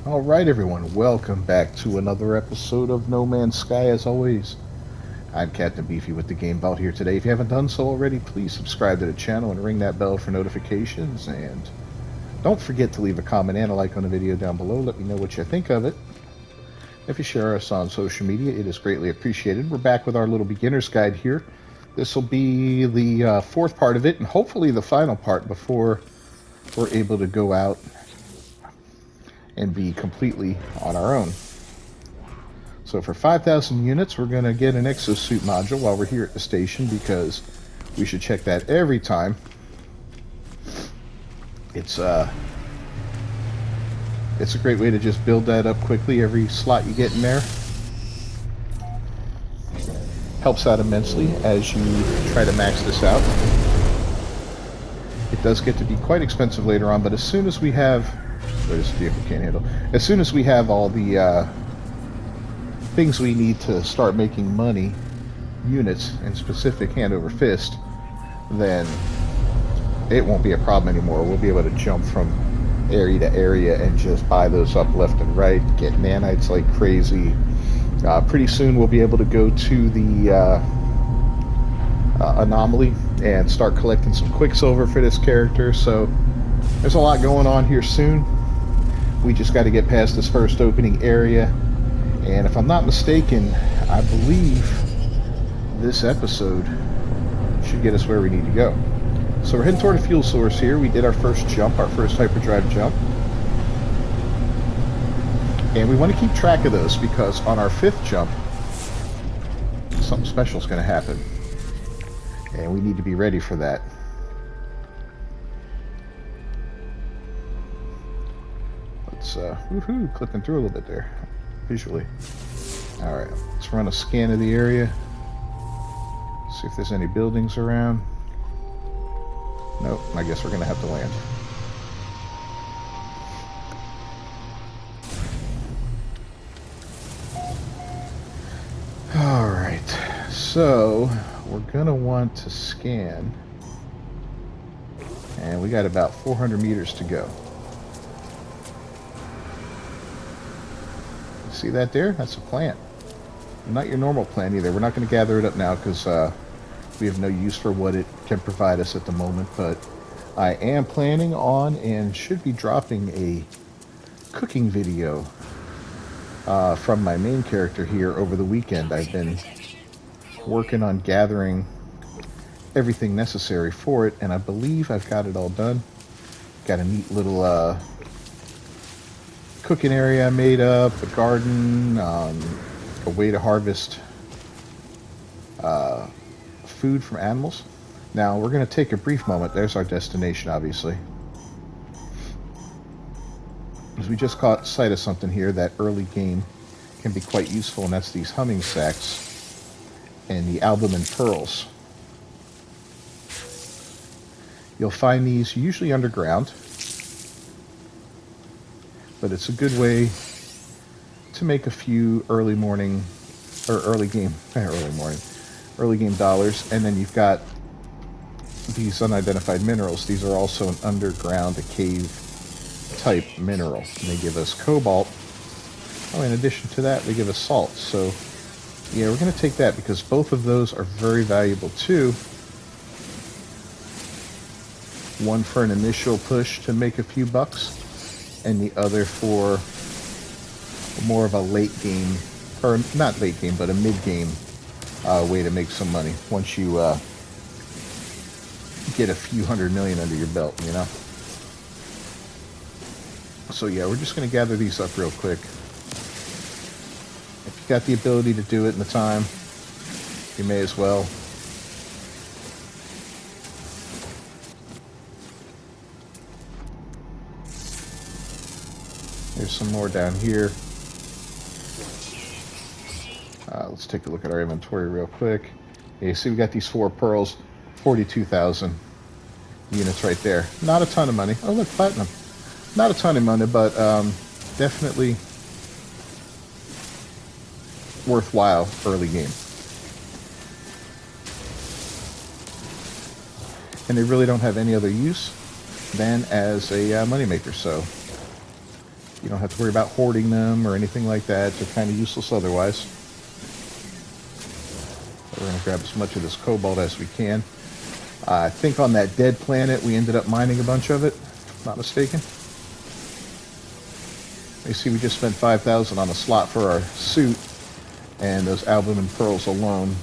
Alright everyone, welcome back to another episode of No Man's Sky as always. I'm Captain Beefy with the Game Vault here today. If you haven't done so already, please subscribe to the channel and ring that bell for notifications. And don't forget to leave a comment and a like on the video down below. Let me know what you think of it. If you share us on social media, it is greatly appreciated. We're back with our little beginner's guide here. This will be the fourth part of it and hopefully the final part before we're able to go out and be completely on our own. So for 5,000 units, we're going to get an exosuit module while we're here at the station because we should check that every time. It's a great way to just build that up quickly every slot you get in there. Helps out immensely as you try to max this out. It does get to be quite expensive later on, but as soon as we have this vehicle can't handle. As soon as we have all the things we need to start making money, units in specific, hand over fist, then it won't be a problem anymore. We'll be able to jump from area to area and just buy those up left and right, get nanites like crazy. Pretty soon we'll be able to go to the Anomaly and start collecting some Quicksilver for this character. So there's a lot going on here soon. We just got to get past this first opening area, and if I'm not mistaken, I believe this episode should get us where we need to go. So we're heading toward a fuel source here. We did our first jump, our first hyperdrive jump, and we want to keep track of those because on our fifth jump something special is going to happen, and we need to be ready for that. Woohoo, clipping through a little bit there, visually. Alright, let's run a scan of the area. See if there's any buildings around. Nope, I guess we're going to have to land. Alright, so we're going to want to scan. And we got about 400 meters to go. See that there? That's a plant. Not your normal plant either. We're not going to gather it up now because we have no use for what it can provide us at the moment. But I am planning on and should be dropping a cooking video from my main character here over the weekend. I've been working on gathering everything necessary for it, and I believe I've got it all done. Got a neat little cooking area made up, a garden, a way to harvest food from animals. Now we're going to take a brief moment. There's our destination, obviously. As we just caught sight of something here, that early game can be quite useful, and that's these humming sacks and the albumin pearls. You'll find these usually underground, but it's a good way to make a few early game dollars. And then you've got these unidentified minerals. These are also an underground, a cave type mineral, and they give us cobalt. Oh, in addition to that, they give us salt. So yeah, we're going to take that because both of those are very valuable too. One for an initial push to make a few bucks, and the other for more of a late game, or not late game, but a mid game way to make some money once you get a few 100 million under your belt, you know. So yeah, we're just going to gather these up real quick. If you got the ability to do it in the time, you may as well. There's some more down here. Let's take a look at our inventory real quick. Yeah, you see we got these 4 pearls, 42,000 units right there. Not a ton of money. Oh look, platinum. Not a ton of money, but definitely worthwhile early game. And they really don't have any other use than as a moneymaker, so You don't have to worry about hoarding them or anything like that. They're kind of useless otherwise. We're going to grab as much of this cobalt as we can. I think on that dead planet we ended up mining a bunch of it, if I'm not mistaken. You see, we just spent 5,000 on a slot for our suit, and those albumin pearls alone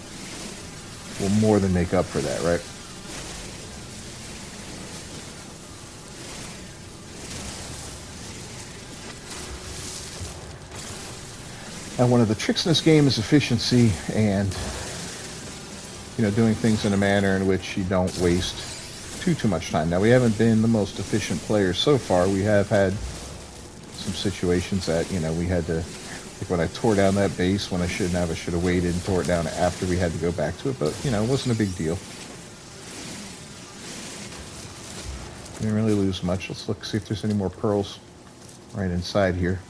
will more than make up for that, right? And one of the tricks in this game is efficiency and, you know, doing things in a manner in which you don't waste too much time. Now, we haven't been the most efficient players so far. We have had some situations that, you know, we had to, like when I tore down that base when I shouldn't have, I should have waited and tore it down after we had to go back to it, but, you know, it wasn't a big deal. Didn't really lose much. Let's look, see if there's any more pearls right inside here.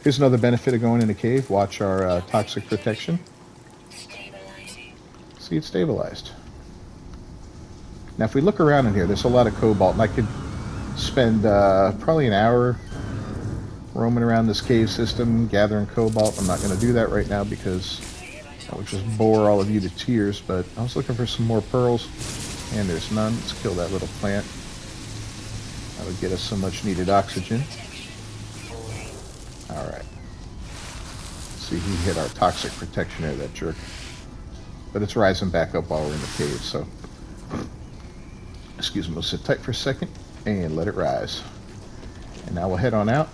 Here's another benefit of going in a cave. Watch our toxic protection. See, it's stabilized. Now, if we look around in here, there's a lot of cobalt, and I could spend probably an hour roaming around this cave system, gathering cobalt. I'm not going to do that right now because that would just bore all of you to tears, but I was looking for some more pearls, and there's none. Let's kill that little plant. That would get us some much needed oxygen. Alright. See, he hit our toxic protection there, that jerk. But it's rising back up while we're in the cave, so... Excuse me, we'll sit tight for a second and let it rise. And now we'll head on out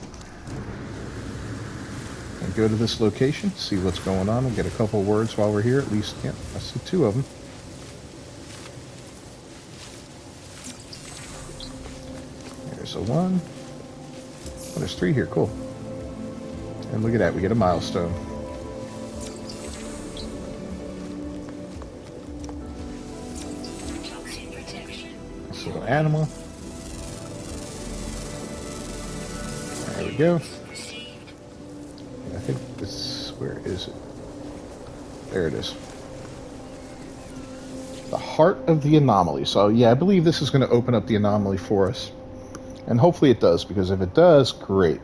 and go to this location, see what's going on. We'll get a couple words while we're here, at least. Yeah, I see 2 of them. There's a 1. Oh, there's 3 here, cool. And look at that, we get a milestone. This little animal. There we go. I think this, where is it? There it is. The heart of the anomaly. So yeah, I believe this is going to open up the anomaly for us. And hopefully it does, because if it does, great.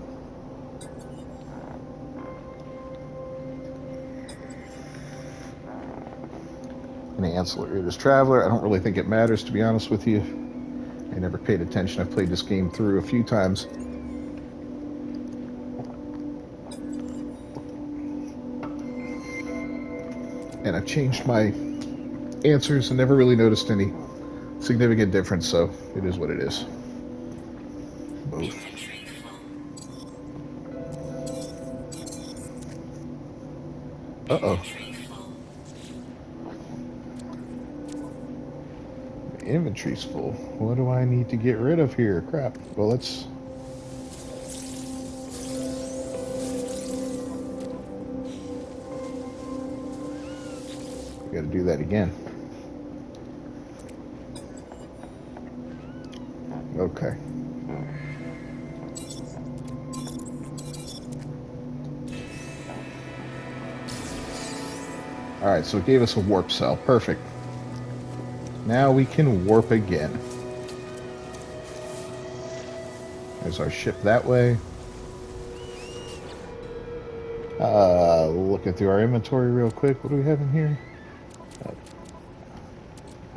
An ancillary to this traveler. I don't really think it matters, to be honest with you. I never paid attention. I've played this game through a few times. And I've changed my answers and never really noticed any significant difference, so it is what it is. Both. Uh-oh. The inventory's full. What do I need to get rid of here? Crap. Well, let's... We gotta do that again. Okay. Alright, so it gave us a warp cell. Perfect. Now we can warp again. There's our ship that way. Looking through our inventory real quick. What do we have in here?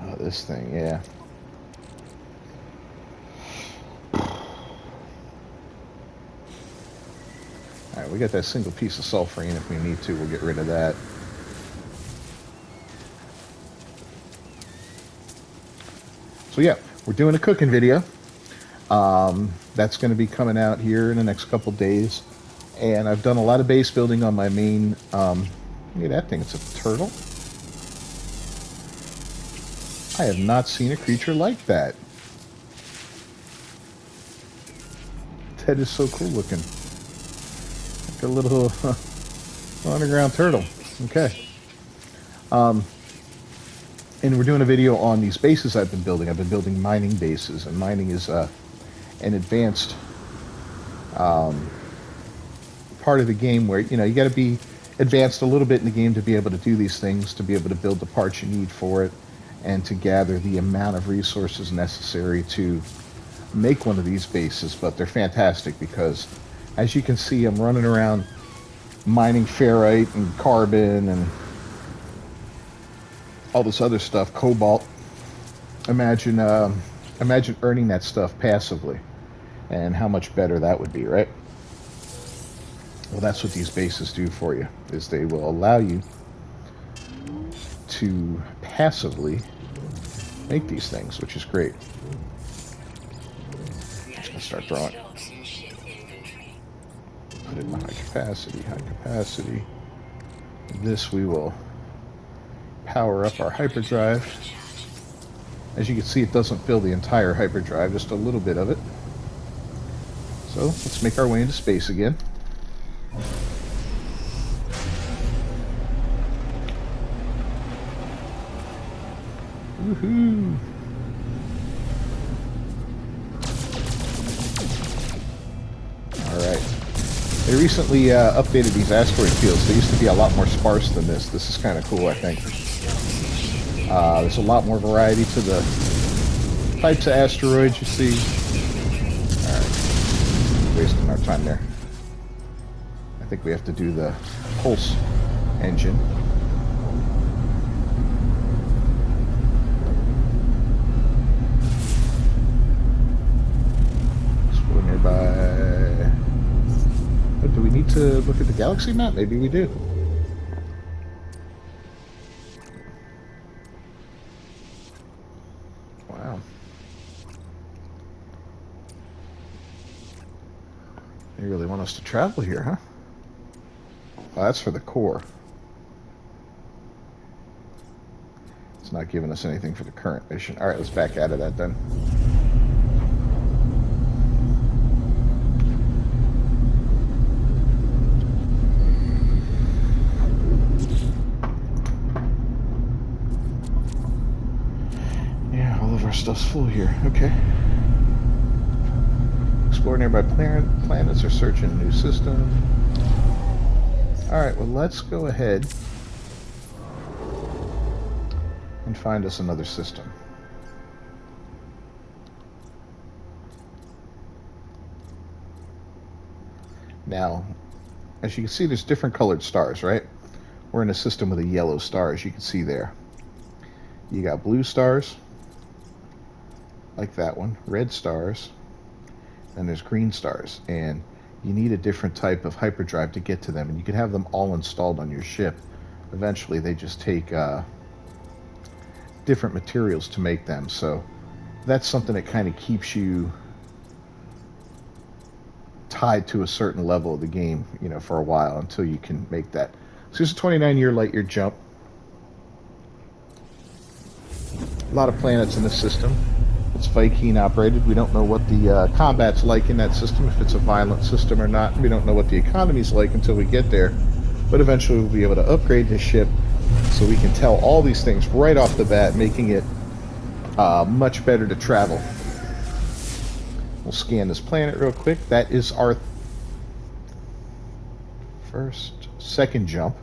Oh, this thing, yeah. Alright, we got that single piece of sulfurine. If we need to, we'll get rid of that. So yeah, we're doing a cooking video. That's going to be coming out here in the next couple days. And I've done a lot of base building on my main... look at that thing, it's a turtle. I have not seen a creature like that. That is so cool looking. Like a little underground turtle. Okay. And we're doing a video on these bases I've been building. I've been building mining bases, and mining is an advanced part of the game where, you know, you got to be advanced a little bit in the game to be able to do these things, to be able to build the parts you need for it, and to gather the amount of resources necessary to make one of these bases. But they're fantastic because As you can see, I'm running around mining ferrite and carbon and all this other stuff, cobalt. Imagine, imagine earning that stuff passively, and how much better that would be, right? Well, that's what these bases do for you, is they will allow you to passively make these things, which is great. I'm just gonna start throwing. Put it in high capacity, high capacity. This we will power up our hyperdrive. As you can see, it doesn't fill the entire hyperdrive, just a little bit of it. So let's make our way into space again. Woohoo! Alright. They recently updated these asteroid fields. They used to be a lot more sparse than this. This is kind of cool, I think. There's a lot more variety to the types of asteroids you see. Alright. Wasting our time there. I think we have to do the pulse engine. Nearby. But do we need to look at the galaxy map? Maybe we do. Wow. They really want us to travel here, huh? Oh, that's for the core. It's not giving us anything for the current mission. Alright, let's back out of that then. Stuff's full here. Okay. Explore nearby planets or search in a new system. Alright, well, let's go ahead and find us another system. Now, as you can see, there's different colored stars, right? We're in a system with a yellow star, as you can see there. You got blue stars, like that one, red stars, and there's green stars, and you need a different type of hyperdrive to get to them, and you can have them all installed on your ship. Eventually they just take different materials to make them, so that's something that kind of keeps you tied to a certain level of the game, you know, for a while until you can make that. So here's a 29-year light year jump. A lot of planets in this system. It's Viking operated. We don't know what the combat's like in that system, if it's a violent system or not. We don't know what the economy's like until we get there. But eventually we'll be able to upgrade this ship so we can tell all these things right off the bat, making it much better to travel. We'll scan this planet real quick. That is our second jump.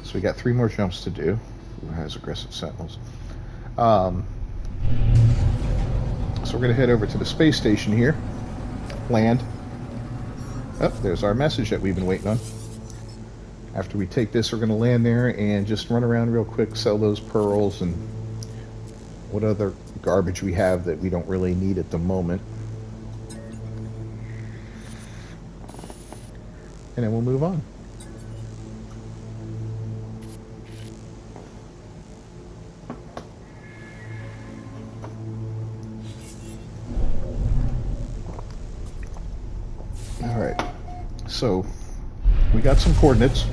So we got 3 more jumps to do. Who has aggressive sentinels? So we're going to head over to the space station here. Land. Oh, there's our message that we've been waiting on. After we take this, we're going to land there and just run around real quick, sell those pearls and what other garbage we have that we don't really need at the moment. And then we'll move on. Alright, so we got some coordinates,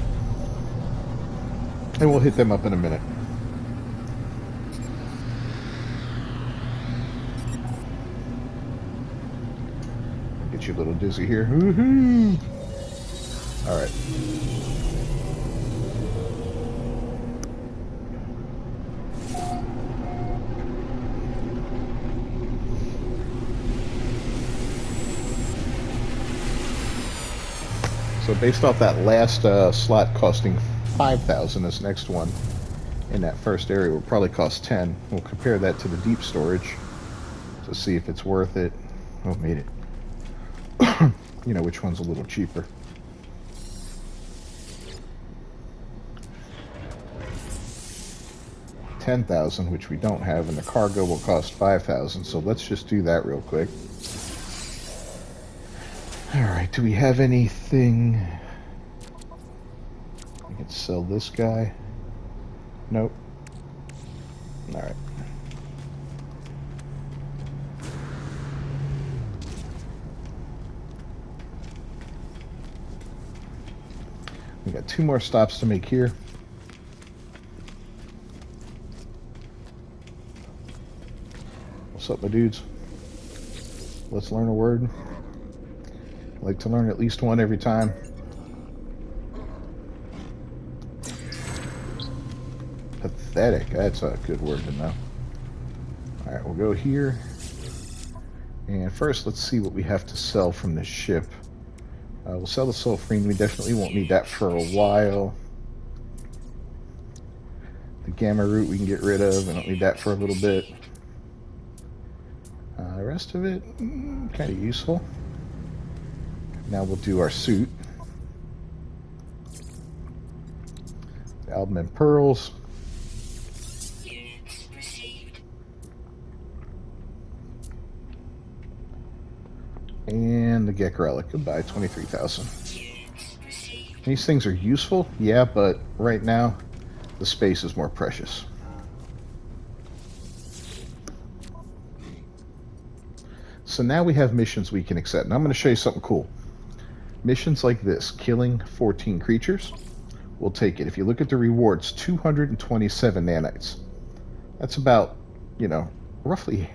and we'll hit them up in a minute. Get you a little dizzy here. Woohoo! Alright. So based off that last slot costing 5,000, this next one in that first area will probably cost 10. We'll compare that to the deep storage to see if it's worth it. Oh, made it. you know, which one's a little cheaper. $10,000, which we don't have, and the cargo will cost $5,000. So let's just do that real quick. All right, do we have anything? I can sell this guy. Nope. All right. We got 2 more stops to make here. What's up, my dudes? Let's learn a word. I like to learn at least one every time. Pathetic. That's a good word to know. Alright, we'll go here. And first, let's see what we have to sell from this ship. We'll sell the sulfurine. We definitely won't need that for a while. The gamma root we can get rid of. We don't need that for a little bit. The rest of it, kind of useful. Now we'll do our suit. The album and pearls. And the Gek relic. Goodbye, 23,000. These things are useful, yeah, but right now the space is more precious. So now we have missions we can accept. And I'm going to show you something cool. Missions like this, killing 14 creatures, we'll take it. If you look at the rewards, 227 nanites. That's about, you know, roughly,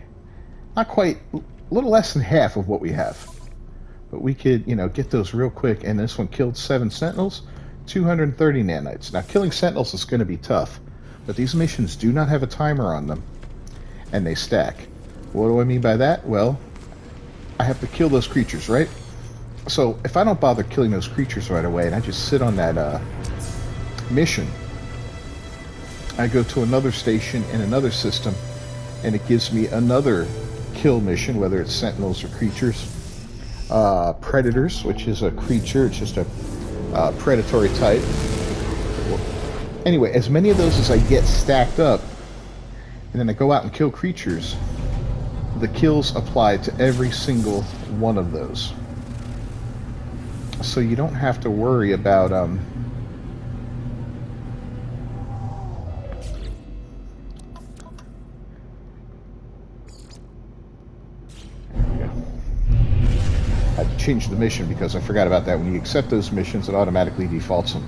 not quite, a little less than half of what we have. But we could, you know, get those real quick. And this one killed 7 sentinels, 230 nanites. Now, killing sentinels is going to be tough. But these missions do not have a timer on them. And they stack. What do I mean by that? Well, I have to kill those creatures, right? So if I don't bother killing those creatures right away and I just sit on that mission, I go to another station in another system and it gives me another kill mission, whether it's sentinels or creatures. Predators, which is a creature, it's just a predatory type. Anyway, as many of those as I get stacked up, and then I go out and kill creatures, the kills apply to every single one of those. So you don't have to worry about there we go. I had to change the mission because I forgot about that. When you accept those missions, it automatically defaults them.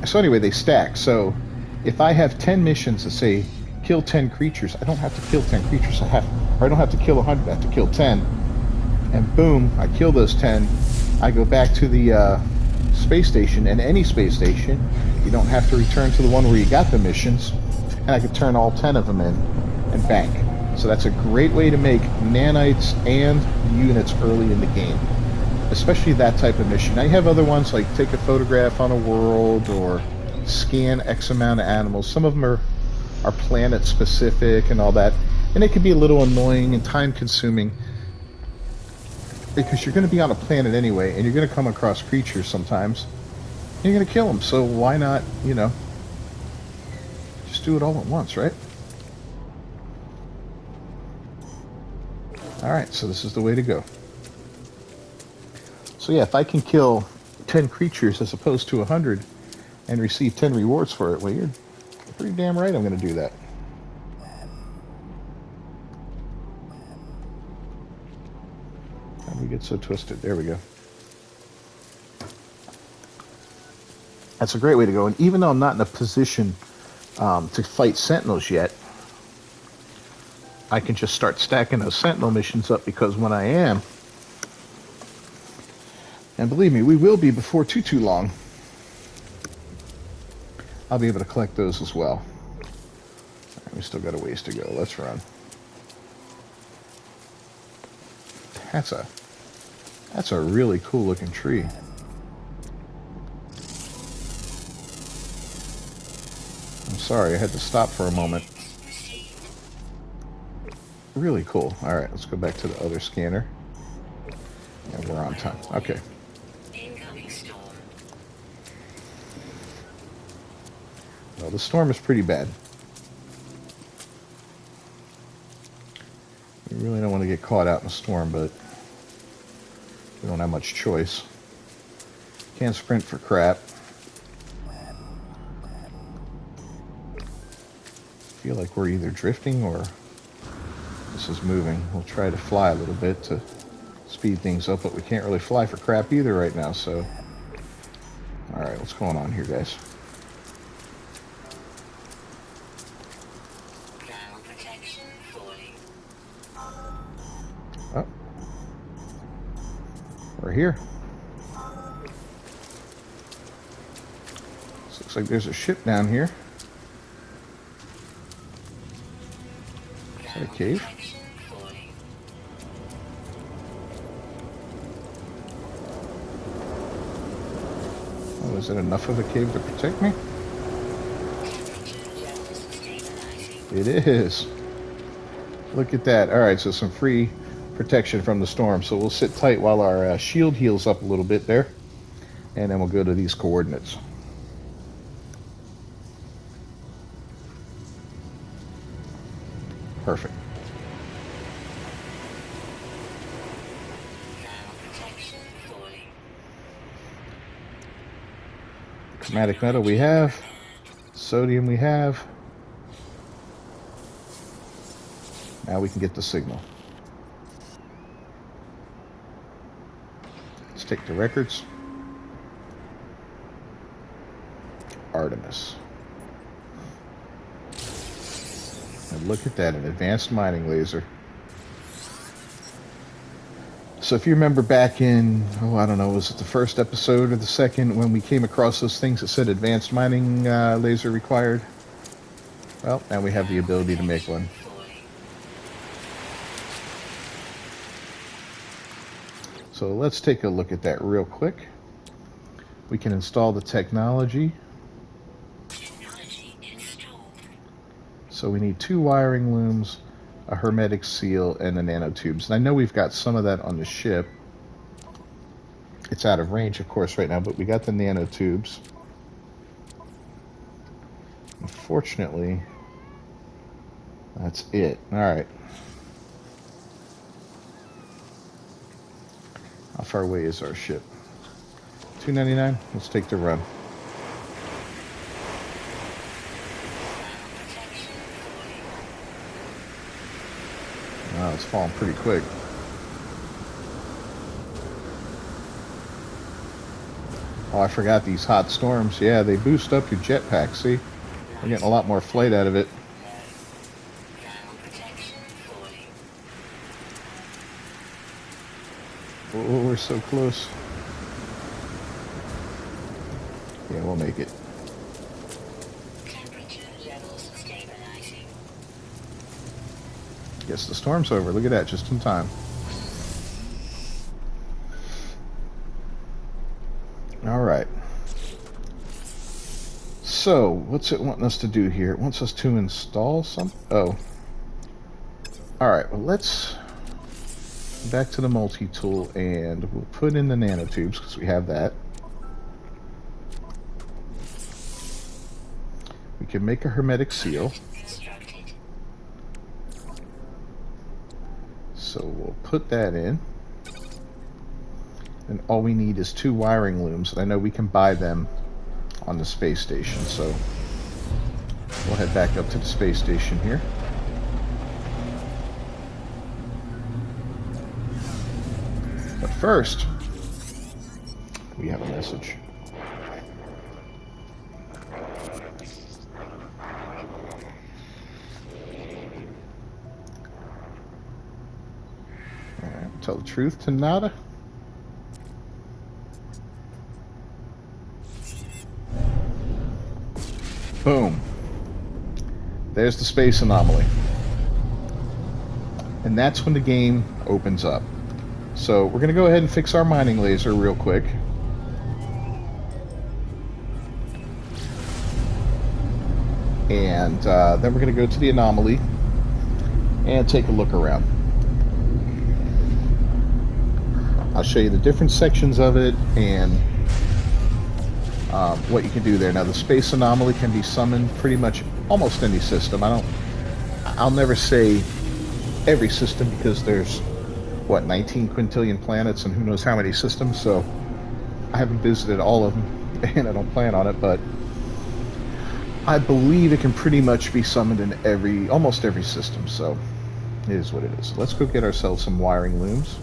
So anyway, they stack. So if I have 10 missions that say kill 10 creatures, I don't have to kill 10 creatures. I don't have to kill 100. I have to kill 10. And boom, I kill those 10. I go back to the space station, and any space station, you don't have to return to the one where you got the missions, and I can turn all 10 of them in and bank. So that's a great way to make nanites and units early in the game, especially that type of mission. Now you have other ones like take a photograph on a world or scan X amount of animals. Some of them are planet specific and all that, and it can be a little annoying and time consuming because you're going to be on a planet anyway and you're going to come across creatures sometimes and you're going to kill them. So why not, you know, just do it all at once, right? Alright, so this is the way to go. So yeah, if I can kill 10 creatures as opposed to 100 and receive 10 rewards for it, well, you're pretty damn right I'm going to do that. How do we get so twisted? There we go. That's a great way to go. And even though I'm not in a position to fight sentinels yet, I can just start stacking those sentinel missions up, because when I am, and believe me, we will be before too long, I'll be able to collect those as well. Right, we still got a ways to go. Let's run. That's a really cool looking tree. I'm sorry, I had to stop for a moment. Really cool. Alright, let's go back to the other scanner. And we're on time. Okay. Well, the storm is pretty bad. We really don't want to get caught out in a storm, but we don't have much choice. Can't sprint for crap. I feel like we're either drifting or this is moving. We'll try to fly a little bit to speed things up, but we can't really fly for crap either right now, so... Alright, what's going on here, guys? Oh. We're here. This looks like there's a ship down here. Is that a cave? Oh, is it enough of a cave to protect me? It is. Look at that. Alright, so some free protection from the storm. So we'll sit tight while our shield heals up a little bit there. And then we'll go to these coordinates. Perfect. Chromatic metal we have. Sodium we have. Now we can get the signal. Let's take the records. Artemis. And look at that, an advanced mining laser. So if you remember back in, oh, I don't know, was it the first episode or the second when we came across those things that said advanced mining laser required? Well, now we have the ability to make one. So let's take a look at that real quick. We can install the technology. So we need 2 wiring looms, a hermetic seal, and the nanotubes. And I know we've got some of that on the ship. It's out of range, of course, right now, but we got the nanotubes. Unfortunately, that's it. All right. How far away is our ship? 299. Let's take the run. Wow, it's falling pretty quick. Oh, I forgot these hot storms. Yeah, they boost up your jetpack, see? We're getting a lot more flight out of it. Oh, we're so close. Yeah, we'll make it. Guess the storm's over. Look at that, just in time. All right. So, what's it wanting us to do here? It wants us to install something. Oh. All right. Well, let's back to the multi-tool, and we'll put in the nanotubes because we have that. We can make a hermetic seal. So we'll put that in. And all we need is 2 wiring looms. And I know we can buy them on the space station. So we'll head back up to the space station here. But first, we have a message. Tell the truth to nada. Boom. There's the Space Anomaly. And that's when the game opens up. So we're going to go ahead and fix our mining laser real quick. And then we're going to go to the anomaly and take a look around. I'll show you the different sections of it and what you can do there. Now, the Space Anomaly can be summoned pretty much almost any system. I'll never say every system because there's, what, 19 quintillion planets and who knows how many systems, so I haven't visited all of them, and I don't plan on it, but I believe it can pretty much be summoned in almost every system, so it is what it is. Let's go get ourselves some wiring looms,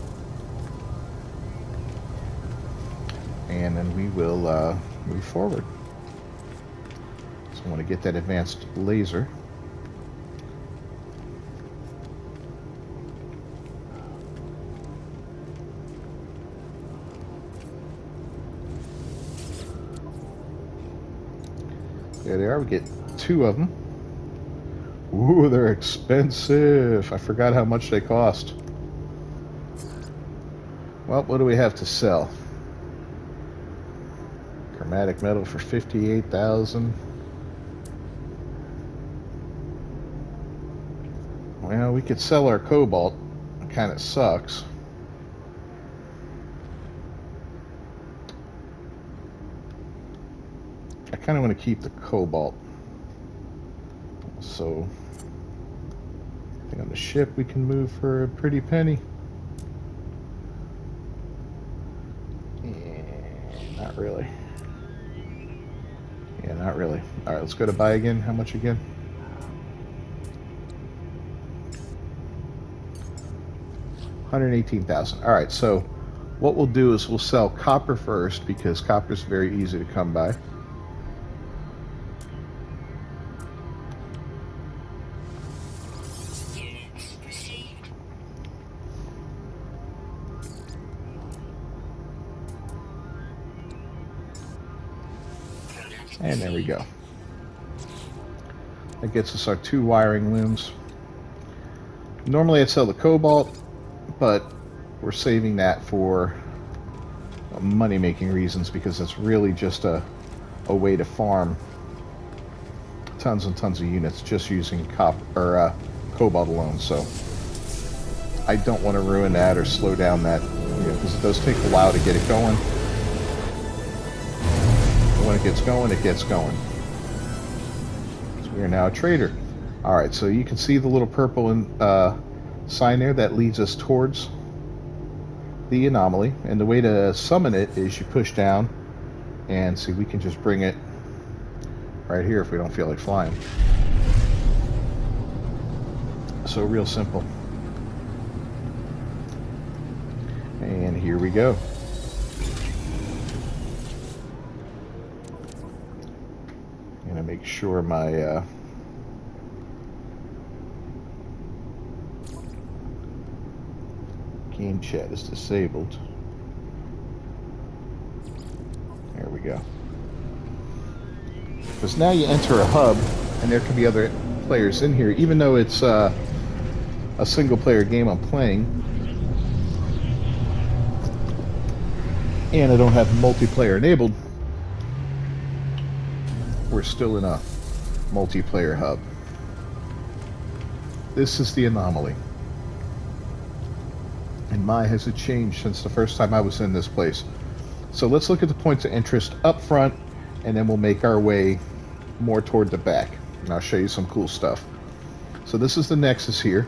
and then we will move forward. So I want to get that advanced laser. There they are. We get 2 of them. Ooh, they're expensive. I forgot how much they cost. Well, what do we have to sell? Chromatic metal for 58,000. Well, we could sell our cobalt. It kind of sucks. I kind of want to keep the cobalt. So, I think on the ship we can move for a pretty penny. Not really. Yeah, not really. Alright, let's go to buy again. How much again? $118,000. Alright, so what we'll do is we'll sell copper first because copper is very easy to come by. And there we go. That gets us our 2 wiring looms. Normally I'd sell the cobalt, but we're saving that for money-making reasons because it's really just a way to farm tons and tons of units just using cobalt alone. So I don't want to ruin that or slow down that, because it does take a while to get it going. When it gets going, it gets going. So we are now a trader. Alright, so you can see the little purple sign there that leads us towards the anomaly. And the way to summon it is you push down and see, we can just bring it right here if we don't feel like flying. So real simple. And here we go. Make sure my game chat is disabled. There we go. Because now you enter a hub and there can be other players in here, even though it's a single player game I'm playing and I don't have multiplayer enabled. We're still in a multiplayer hub. This is the anomaly. And my, has it changed since the first time I was in this place. So let's look at the points of interest up front, and then we'll make our way more toward the back. And I'll show you some cool stuff. So this is the Nexus here.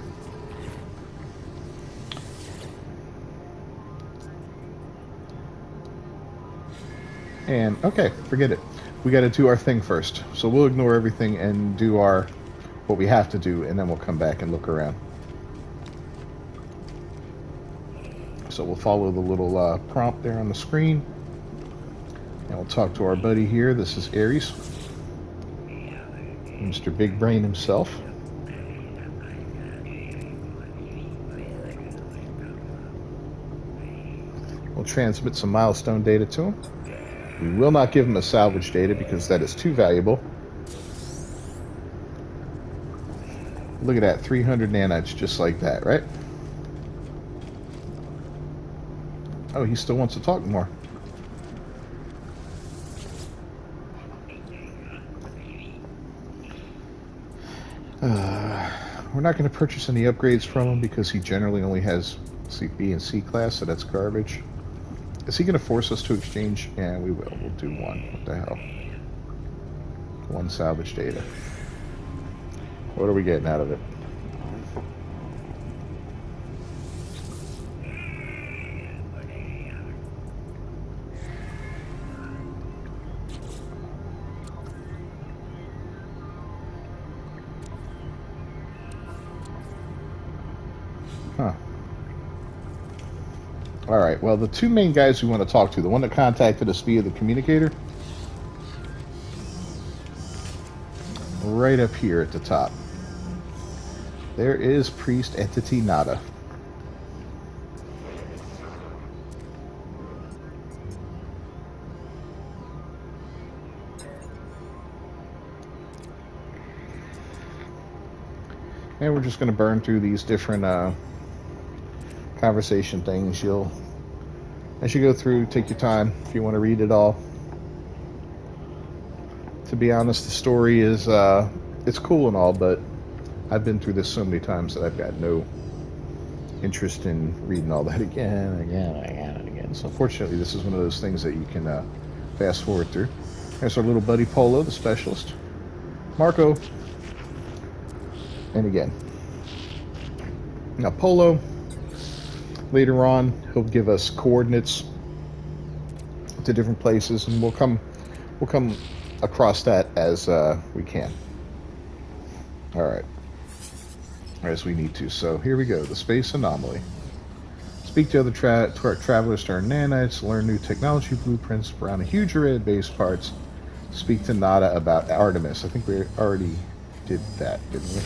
And, okay, forget it. We got to do our thing first. So we'll ignore everything and do what we have to do, and then we'll come back and look around. So we'll follow the little prompt there on the screen. And we'll talk to our buddy here. This is Ares. Mr. Big Brain himself. We'll transmit some milestone data to him. We will not give him a salvage data because that is too valuable. Look at that, 300 nanites just like that, right? Oh, he still wants to talk more. We're not going to purchase any upgrades from him because he generally only has B and C class, so that's garbage. Is he going to force us to exchange? Yeah, we will. We'll do one. What the hell? One salvage data. What are we getting out of it? Huh. Alright, well, the two main guys we want to talk to, the one that contacted us via the communicator, right up here at the top. There is Priest Entity Nada. And we're just going to burn through these different conversation things. As you go through, take your time if you want to read it all. To be honest, the story is it's cool and all, but I've been through this so many times that I've got no interest in reading all that again. So unfortunately, this is one of those things that you can fast forward through. There's our little buddy Polo, the specialist. Marco. And again. Now Polo, later on, he'll give us coordinates to different places, and we'll come across that as we can. All right. As we need to. So here we go. The Space Anomaly. Speak to other travelers to earn nanites, learn new technology blueprints, around a huge array of base parts. Speak to Nada about Artemis. I think we already did that, didn't we?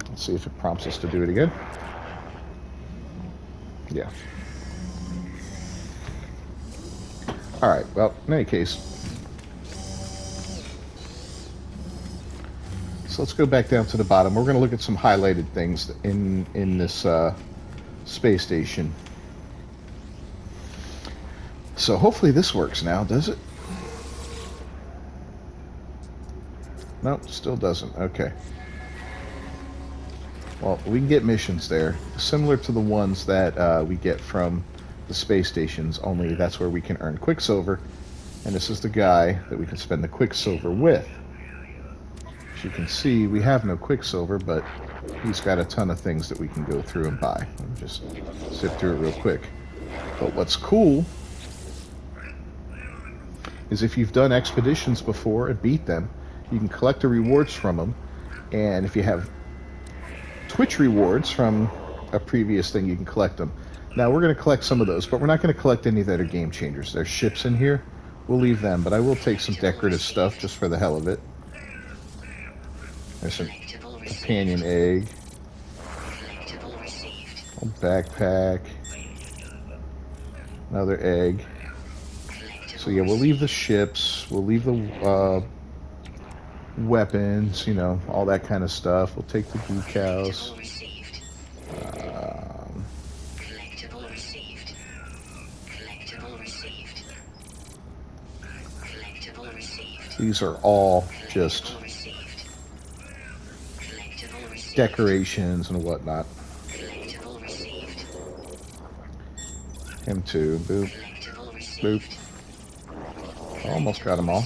Let's see if it prompts us to do it again. Yeah. Alright, well, in any case. So let's go back down to the bottom. We're going to look at some highlighted things in this space station. So hopefully this works now, does it? Nope, still doesn't. Okay. Well, we can get missions there, similar to the ones that we get from the space stations, only that's where we can earn Quicksilver, and this is the guy that we can spend the Quicksilver with. As you can see, we have no Quicksilver, but he's got a ton of things that we can go through and buy. Let me just zip through it real quick. But what's cool is if you've done expeditions before and beat them, you can collect the rewards from them, and if you have Twitch rewards from a previous thing, you can collect them. Now we're going to collect some of those, but we're not going to collect any that are game changers. There's ships in here. We'll leave them, but I will take some decorative stuff just for the hell of it. There's a companion egg. A backpack. Another egg. So yeah, we'll leave the ships. We'll leave the weapons, you know, all that kind of stuff. We'll take the decals. These are all just decorations and whatnot. Him too. Boop. Boop. Almost got them all.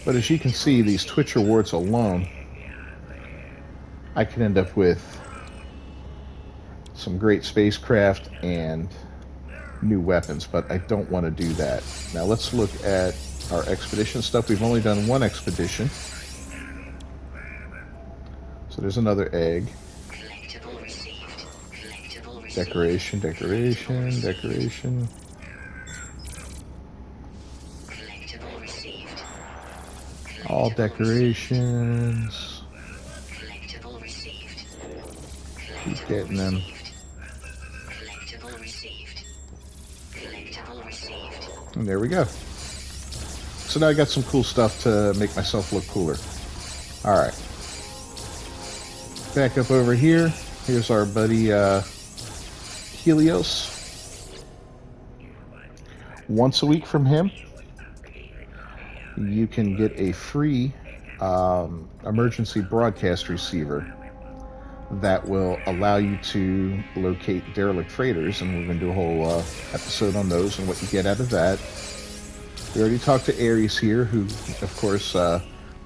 But as you can see, these Twitch rewards alone, I can end up with some great spacecraft and new weapons, but I don't want to do that. Now let's look at our expedition stuff. We've only done one expedition. So there's another egg. Decoration, decoration, decoration. All decorations. Keep getting them. And there we go. So now I got some cool stuff to make myself look cooler. Alright. Back up over here. Here's our buddy Helios. Once a week from him, you can get a free emergency broadcast receiver that will allow you to locate derelict freighters, and we're going to do a whole episode on those and what you get out of that. We already talked to Ares here, who, of course,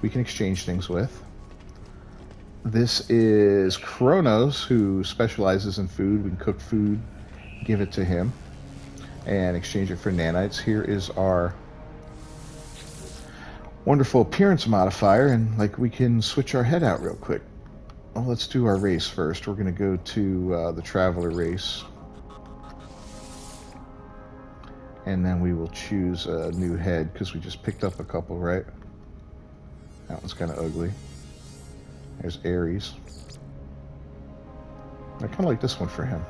we can exchange things with. This is Kronos, who specializes in food. We can cook food, give it to him, and exchange it for nanites. Here is our wonderful appearance modifier, and we can switch our head out real quick. Well, let's do our race first. We're going to go to the Traveler race. And then we will choose a new head, because we just picked up a couple, right? That one's kind of ugly. There's Ares. I kind of like this one for him.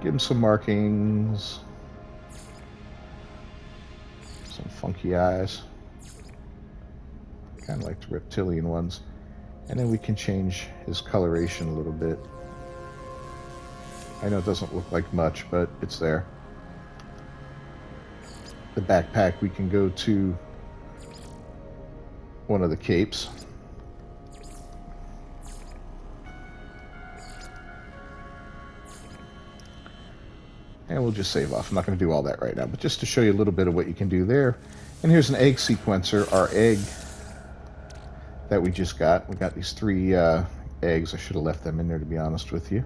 Give him some markings. Some funky eyes. Kind of like the reptilian ones. And then we can change his coloration a little bit. I know it doesn't look like much, but it's there. The backpack, we can go to one of the capes. And we'll just save off. I'm not going to do all that right now, but just to show you a little bit of what you can do there. And here's an egg sequencer, our egg that we just got. We got these 3 eggs. I should have left them in there, to be honest with you.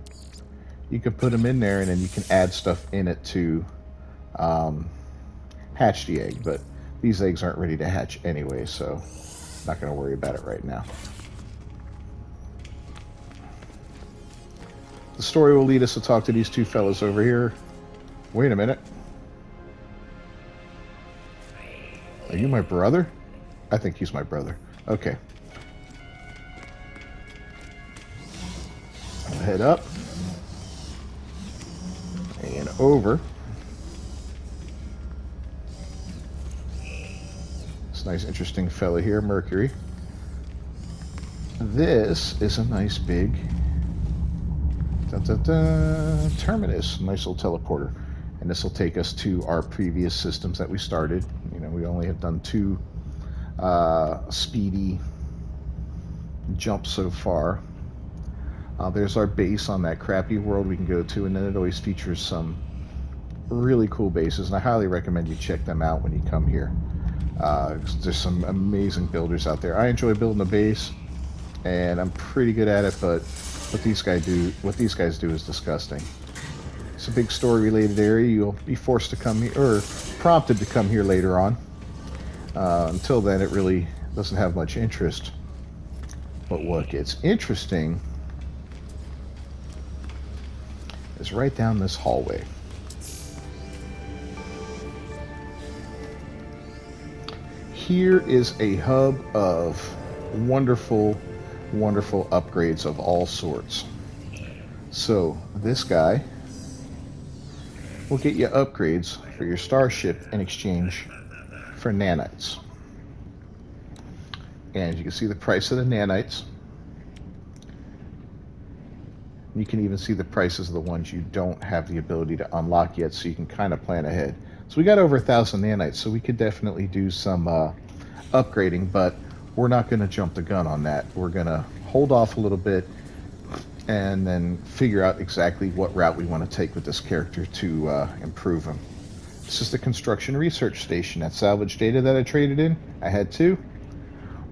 You can put them in there, and then you can add stuff in it to hatch the egg. But these eggs aren't ready to hatch anyway, so I'm not going to worry about it right now. The story will lead us to talk to these 2 fellas over here. Wait a minute. Are you my brother? I think he's my brother. Okay. I'll head up. And over. This nice, interesting fella here, Mercury. This is a nice big terminus. Nice little teleporter. And this will take us to our previous systems that we started. You know, we only have done 2 speedy jumps so far. There's our base on that crappy world we can go to, and then it always features some really cool bases, and I highly recommend you check them out when you come here. There's some amazing builders out there. I enjoy building a base, and I'm pretty good at it, but what these guys do is disgusting. It's a big story-related area. You'll be forced to come here, or prompted to come here later on. Until then, it really doesn't have much interest. But what gets interesting is right down this hallway. Here is a hub of wonderful, wonderful upgrades of all sorts. So this guy will get you upgrades for your starship in exchange for nanites. And you can see the price of the nanites. You can even see the prices of the ones you don't have the ability to unlock yet, so you can kind of plan ahead. So we got over 1,000 nanites, so we could definitely do some upgrading, but we're not going to jump the gun on that. We're going to hold off a little bit and then figure out exactly what route we want to take with this character to improve him. This is the construction research station. That salvage data that I traded in, I had 2.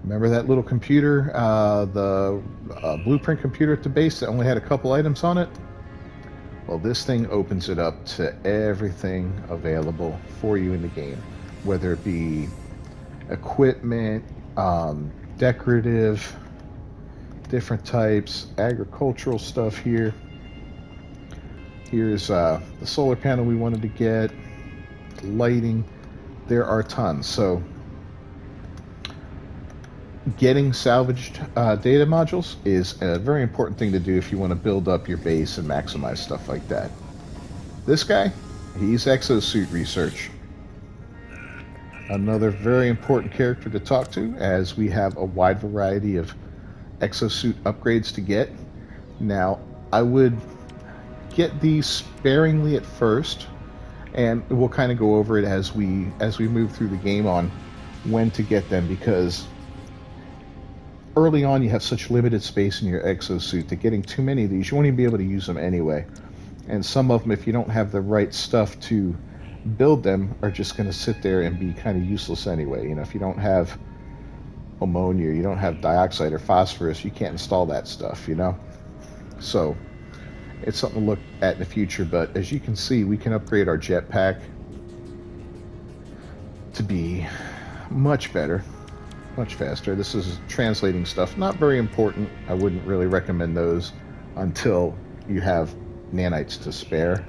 Remember that little computer, the blueprint computer at the base that only had a couple items on it? Well, this thing opens it up to everything available for you in the game, whether it be equipment, decorative, different types, agricultural stuff here. Here's the solar panel we wanted to get, lighting. There are tons. So getting salvaged data modules is a very important thing to do if you want to build up your base and maximize stuff like that. This guy, he's Exosuit Research. Another very important character to talk to, as we have a wide variety of Exosuit upgrades to get. Now, I would get these sparingly at first, and we'll kind of go over it as we move through the game on when to get them, because early on you have such limited space in your exosuit that getting too many of these, you won't even be able to use them anyway. And some of them, if you don't have the right stuff to build them, are just going to sit there and be kind of useless anyway. You know, if you don't have ammonia, you don't have dioxide or phosphorus, you can't install that stuff, you know? So it's something to look at in the future, but as you can see, we can upgrade our jetpack to be much better, much faster. This is translating stuff, not very important. I wouldn't really recommend those until you have nanites to spare,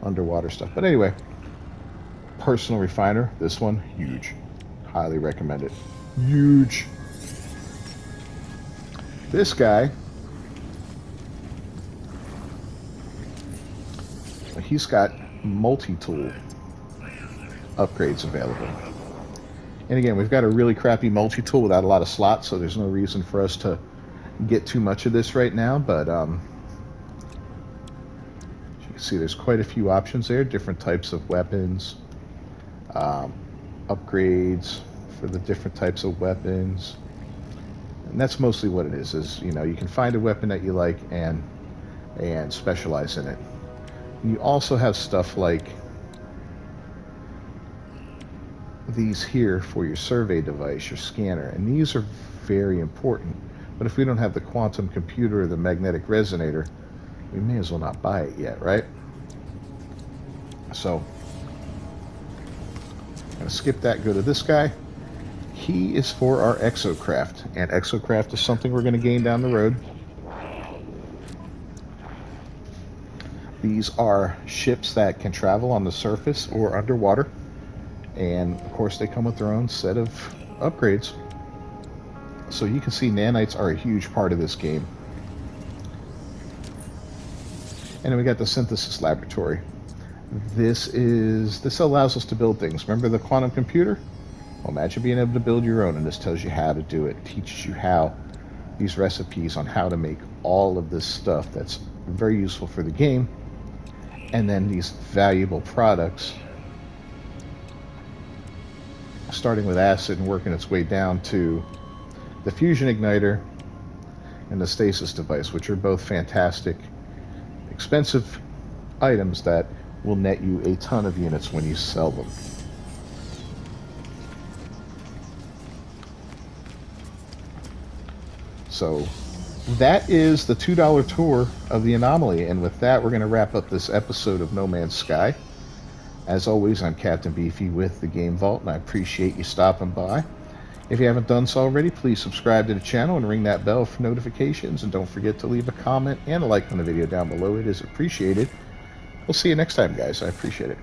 underwater stuff. But anyway, personal refiner, this one, huge. Highly recommend it. Huge. This guy, he's got multi-tool upgrades available. And again, we've got a really crappy multi-tool without a lot of slots, so there's no reason for us to get too much of this right now, but as you can see, there's quite a few options there, different types of weapons, upgrades for the different types of weapons. And that's mostly what it is, you know, you can find a weapon that you like and specialize in it. And you also have stuff like these here for your survey device, your scanner, and these are very important. But if we don't have the quantum computer or the magnetic resonator, we may as well not buy it yet, right? So I'm going to skip that, go to this guy. He is for our exocraft, and exocraft is something we're going to gain down the road. These are ships that can travel on the surface or underwater, and of course they come with their own set of upgrades. So you can see nanites are a huge part of this game. And then we got the synthesis laboratory. This allows us to build things. Remember the quantum computer? Well, imagine being able to build your own, and this tells you how to do it. It teaches you how, these recipes on how to make all of this stuff that's very useful for the game. And then these valuable products, starting with acid and working its way down to the fusion igniter and the stasis device, which are both fantastic, expensive items that will net you a ton of units when you sell them. So that is the $2 tour of the Anomaly, and with that we're going to wrap up this episode of No Man's Sky. As always, I'm Captain Beefy with the Game Vault, and I appreciate you stopping by. If you haven't done so already, please subscribe to the channel and ring that bell for notifications, and don't forget to leave a comment and a like on the video down below. It is appreciated. We'll see you next time, guys. I appreciate it.